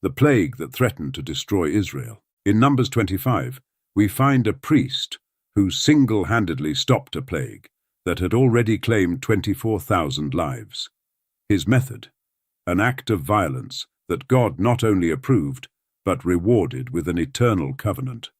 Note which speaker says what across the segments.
Speaker 1: the plague that threatened to destroy Israel. In Numbers 25, we find a priest who single-handedly stopped a plague that had already claimed 24,000 lives. His method, an act of violence that God not only approved, but rewarded with an eternal covenant.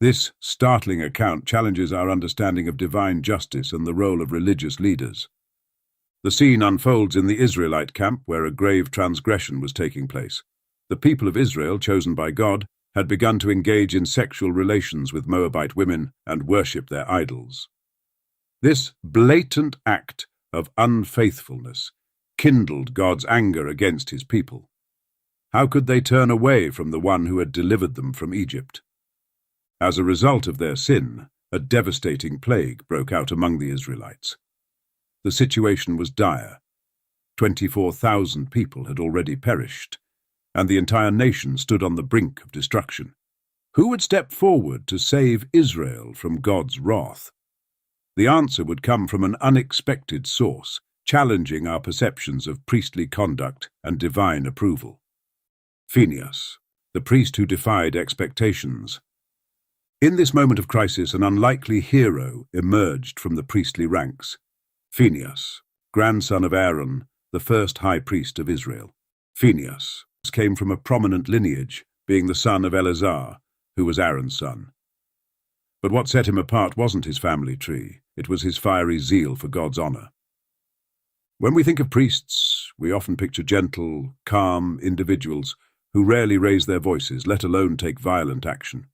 Speaker 1: This startling account challenges our understanding of divine justice and the role of religious leaders. The scene unfolds in the Israelite camp where a grave transgression was taking place. The people of Israel, chosen by God, had begun to engage in sexual relations with Moabite women and worship their idols. This blatant act of unfaithfulness kindled God's anger against his people. How could they turn away from the one who had delivered them from Egypt? As a result of their sin, a devastating plague broke out among the Israelites. The situation was dire. 24,000 people had already perished, and the entire nation stood on the brink of destruction. Who would step forward to save Israel from God's wrath? The answer would come from an unexpected source, challenging our perceptions of priestly conduct and divine approval. Phineas, the priest who defied expectations. In this moment of crisis, an unlikely hero emerged from the priestly ranks. Phineas, grandson of Aaron, the first high priest of Israel. Phineas came from a prominent lineage, being the son of Eleazar, who was Aaron's son. But what set him apart wasn't his family tree, it was his fiery zeal for God's honor. When we think of priests, we often picture gentle, calm individuals who rarely raise their voices, let alone take violent action.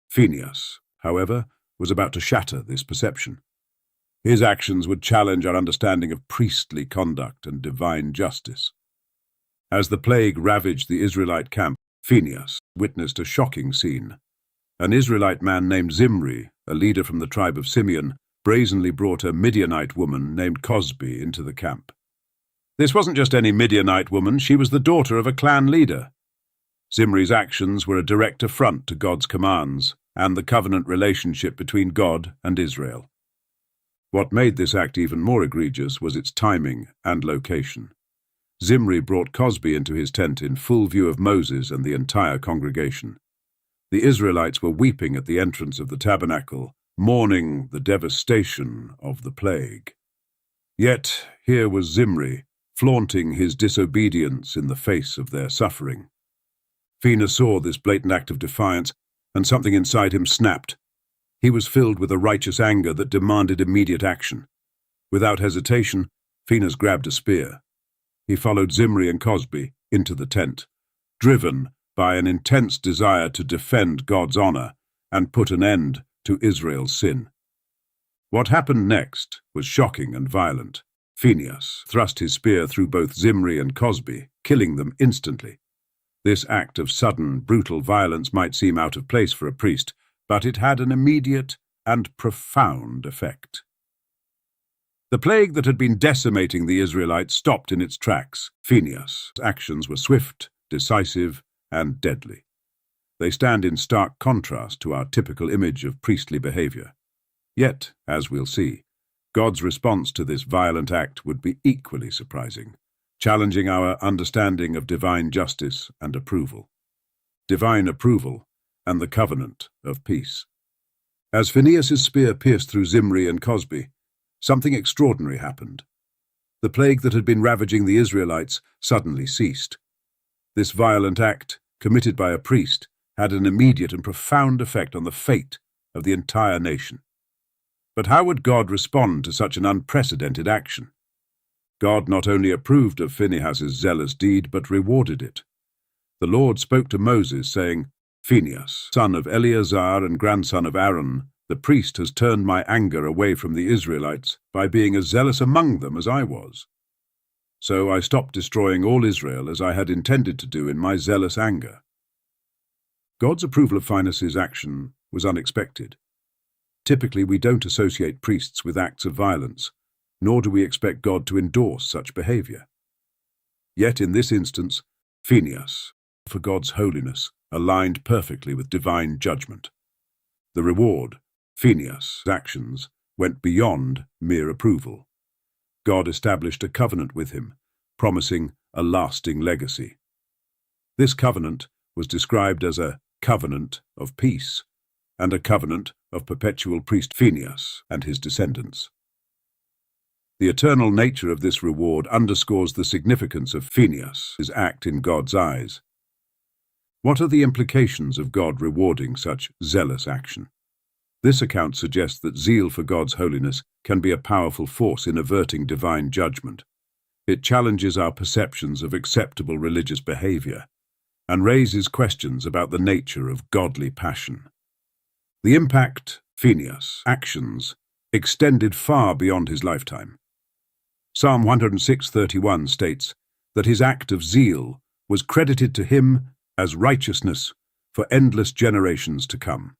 Speaker 1: Phineas, however, was about to shatter this perception. His actions would challenge our understanding of priestly conduct and divine justice. As the plague ravaged the Israelite camp, Phineas witnessed a shocking scene. An Israelite man named Zimri, a leader from the tribe of Simeon, brazenly brought a Midianite woman named Cosbi into the camp. This wasn't just any Midianite woman, she was the daughter of a clan leader. Zimri's actions were a direct affront to God's commands and the covenant relationship between God and Israel. What made this act even more egregious was its timing and location. Zimri brought Cosbi into his tent in full view of Moses and the entire congregation. The Israelites were weeping at the entrance of the tabernacle, mourning the devastation of the plague. Yet here was Zimri, flaunting his disobedience in the face of their suffering. Phineas saw this blatant act of defiance, and something inside him snapped. He was filled with a righteous anger that demanded immediate action. Without hesitation, Phineas grabbed a spear. He followed Zimri and Cosbi into the tent, driven by an intense desire to defend God's honor and put an end to Israel's sin. What happened next was shocking and violent. Phineas thrust his spear through both Zimri and Cosbi, killing them instantly. This act of sudden, brutal violence might seem out of place for a priest, but it had an immediate and profound effect. The plague that had been decimating the Israelites stopped in its tracks. Phineas' actions were swift, decisive, and deadly. They stand in stark contrast to our typical image of priestly behavior. Yet, as we'll see, God's response to this violent act would be equally surprising, challenging our understanding of divine justice and approval. Divine approval and the covenant of peace. As Phineas's spear pierced through Zimri and Cosbi, something extraordinary happened. The plague that had been ravaging the Israelites suddenly ceased. This violent act, committed by a priest, had an immediate and profound effect on the fate of the entire nation. But how would God respond to such an unprecedented action? God not only approved of Phinehas's zealous deed, but rewarded it. The Lord spoke to Moses, saying, "Phineas, son of Eleazar and grandson of Aaron, the priest has turned my anger away from the Israelites by being as zealous among them as I was. So I stopped destroying all Israel as I had intended to do in my zealous anger." God's approval of Phinehas's action was unexpected. Typically, we don't associate priests with acts of violence, nor do we expect God to endorse such behavior. Yet in this instance, Phineas, for God's holiness, aligned perfectly with divine judgment. The reward, Phineas' actions, went beyond mere approval. God established a covenant with him, promising a lasting legacy. This covenant was described as a covenant of peace and a covenant of perpetual priest Phineas and his descendants. The eternal nature of this reward underscores the significance of Phineas' act in God's eyes. What are the implications of God rewarding such zealous action? This account suggests that zeal for God's holiness can be a powerful force in averting divine judgment. It challenges our perceptions of acceptable religious behavior and raises questions about the nature of godly passion. The impact Phineas' actions extended far beyond his lifetime. Psalm 106:31 states that his act of zeal was credited to him as righteousness for endless generations to come.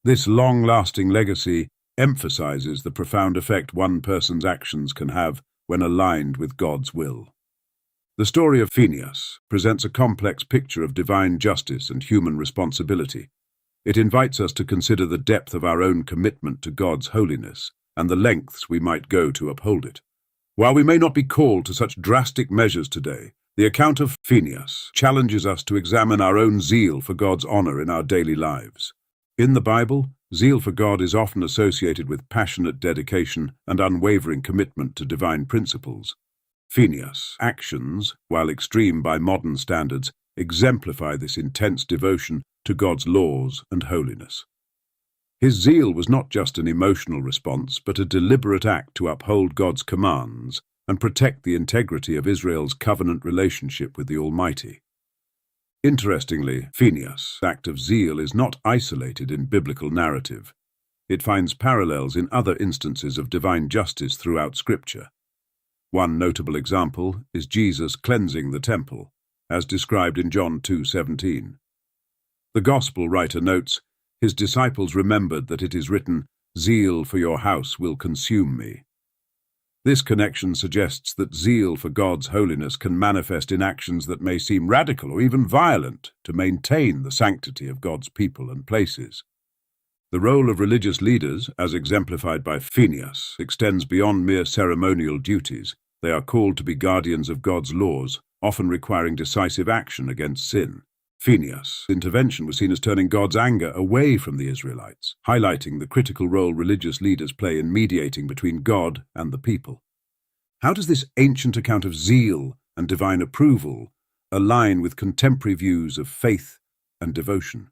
Speaker 1: This long-lasting legacy emphasizes the profound effect one person's actions can have when aligned with God's will. The story of Phineas presents a complex picture of divine justice and human responsibility. It invites us to consider the depth of our own commitment to God's holiness and the lengths we might go to uphold it. While we may not be called to such drastic measures today, the account of Phineas challenges us to examine our own zeal for God's honor in our daily lives. In the Bible, zeal for God is often associated with passionate dedication and unwavering commitment to divine principles. Phineas' actions, while extreme by modern standards, exemplify this intense devotion to God's laws and holiness. His zeal was not just an emotional response, but a deliberate act to uphold God's commands and protect the integrity of Israel's covenant relationship with the Almighty. Interestingly, Phineas' act of zeal is not isolated in biblical narrative. It finds parallels in other instances of divine justice throughout Scripture. One notable example is Jesus cleansing the temple, as described in John 2:17. The Gospel writer notes, "His disciples remembered that it is written, 'Zeal for your house will consume me.'" This connection suggests that zeal for God's holiness can manifest in actions that may seem radical or even violent to maintain the sanctity of God's people and places. The role of religious leaders, as exemplified by Phineas, extends beyond mere ceremonial duties. They are called to be guardians of God's laws, often requiring decisive action against sin. Phineas' intervention was seen as turning God's anger away from the Israelites, highlighting the critical role religious leaders play in mediating between God and the people. How does this ancient account of zeal and divine approval align with contemporary views of faith and devotion?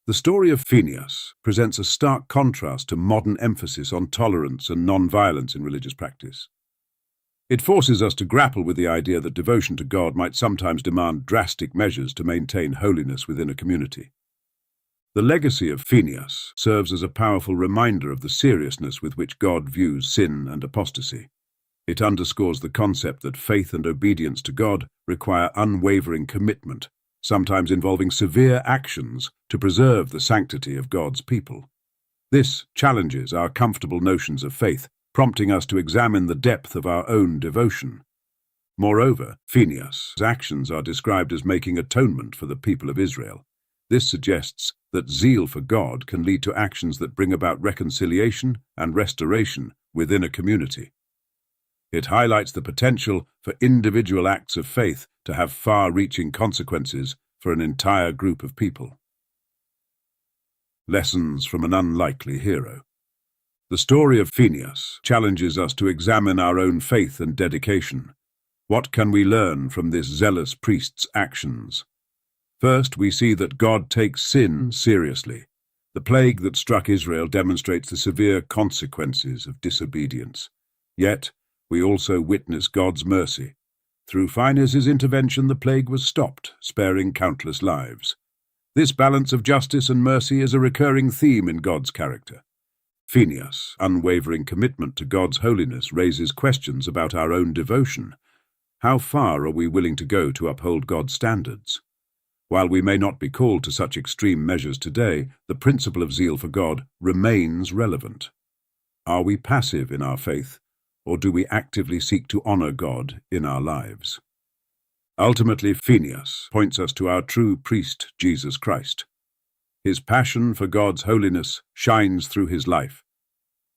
Speaker 1: The story of Phineas presents a stark contrast to modern emphasis on tolerance and non-violence in religious practice. It forces us to grapple with the idea that devotion to God might sometimes demand drastic measures to maintain holiness within a community. The legacy of Phineas serves as a powerful reminder of the seriousness with which God views sin and apostasy. It underscores the concept that faith and obedience to God require unwavering commitment, sometimes involving severe actions to preserve the sanctity of God's people. This challenges our comfortable notions of faith, prompting us to examine the depth of our own devotion. Moreover, Phineas' actions are described as making atonement for the people of Israel. This suggests that zeal for God can lead to actions that bring about reconciliation and restoration within a community. It highlights the potential for individual acts of faith to have far-reaching consequences for an entire group of people. Lessons from an unlikely hero. The story of Phineas challenges us to examine our own faith and dedication. What can we learn from this zealous priest's actions? First, we see that God takes sin seriously. The plague that struck Israel demonstrates the severe consequences of disobedience. Yet, we also witness God's mercy. Through Phineas' intervention, the plague was stopped, sparing countless lives. This balance of justice and mercy is a recurring theme in God's character. Phineas' unwavering commitment to God's holiness raises questions about our own devotion. How far are we willing to go to uphold God's standards? While we may not be called to such extreme measures today, the principle of zeal for God remains relevant. Are we passive in our faith, or do we actively seek to honor God in our lives? Ultimately, Phineas points us to our true priest, Jesus Christ. His passion for God's holiness shines through his life.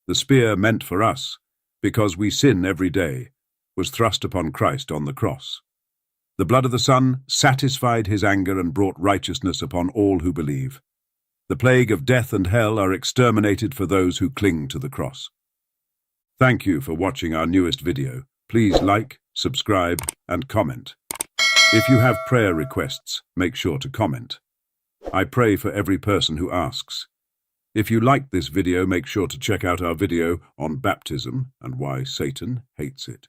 Speaker 1: The spear meant for us, because we sin every day, was thrust upon Christ on the cross. The blood of the Son satisfied his anger and brought righteousness upon all who believe. The plague of death and hell are exterminated for those who cling to the cross. Thank you for watching our newest video. Please like, subscribe, and comment. If you have prayer requests, make sure to comment. I pray for every person who asks. If you liked this video, make sure to check out our video on baptism and why Satan hates it.